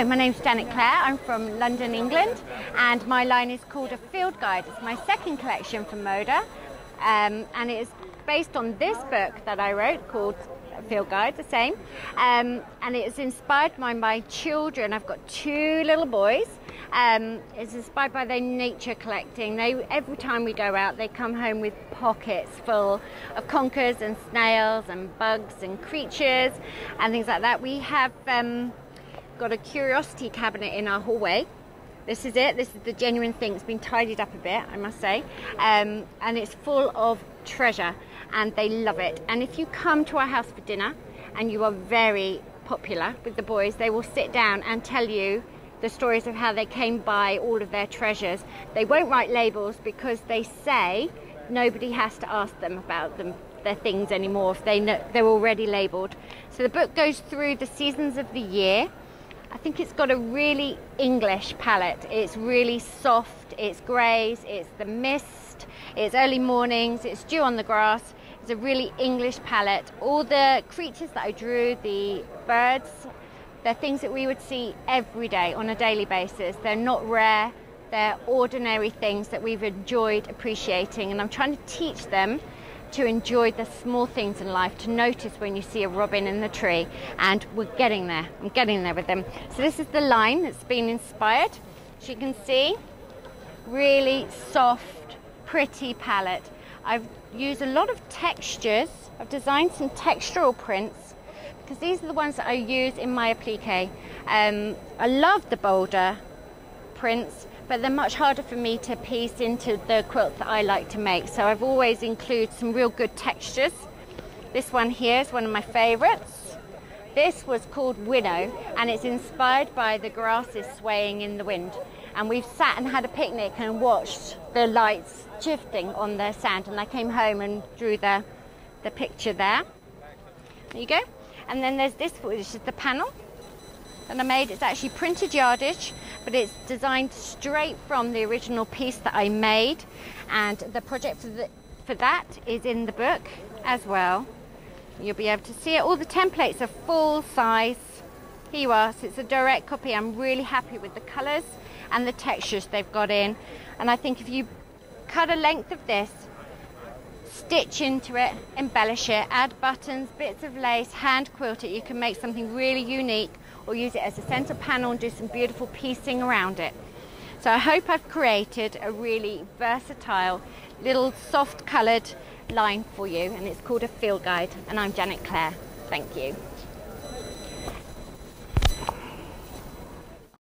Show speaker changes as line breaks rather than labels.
Hello, my name's Janet Clare. I'm from London, England, and my line is called A Field Guide. It's my second collection from Moda, and it is based on this book that I wrote called A Field Guide, the same, and it is inspired by my children. I've got two little boys. It's inspired by their nature collecting. Every time we go out, they come home with pockets full of conkers and snails and bugs and creatures and things like that. We have got a curiosity cabinet in our hallway. This is it. This is the genuine thing. It's been tidied up a bit, I must say, and it's full of treasure, and they love it. And if you come to our house for dinner and you are very popular with the boys, they will sit down and tell you the stories of how they came by all of their treasures. They won't write labels because they say nobody has to ask them about their things anymore if they're already labeled. So the book goes through the seasons of the year. I think it's got a really English palette. It's really soft, it's greys, it's the mist, it's early mornings, it's dew on the grass. It's a really English palette. All the creatures that I drew, the birds, they're things that we would see every day on a daily basis. They're not rare, they're ordinary things that we've enjoyed appreciating, and I'm trying to teach them to enjoy the small things in life, to notice when you see a robin in the tree, and we're getting there. I'm getting there with them. So this is the line that's been inspired. As you can see, really soft, pretty palette. I've used a lot of textures. I've designed some textural prints because these are the ones that I use in my applique. I love the bolder prints, but they're much harder for me to piece into the quilt that I like to make. So I've always included some real good textures. This one here is one of my favorites. This was called Winnow, and it's inspired by the grasses swaying in the wind. And we've sat and had a picnic and watched the lights shifting on the sand, and I came home and drew the picture there. There you go. And then there's this, which is the panel that I made. It's actually printed yardage, but it's designed straight from the original piece that I made, and the project for that is in the book as well. You'll be able to see it. All the templates are full size. Here you are. So it's a direct copy. I'm really happy with the colors and the textures they've got in, and I think if you cut a length of this, stitch into it, embellish it, add buttons, bits of lace, hand quilt it, you can make something really unique, or use it as a center panel and do some beautiful piecing around it. So I hope I've created a really versatile little soft colored line for you, and it's called A Field Guide, and I'm Janet Clare. Thank you.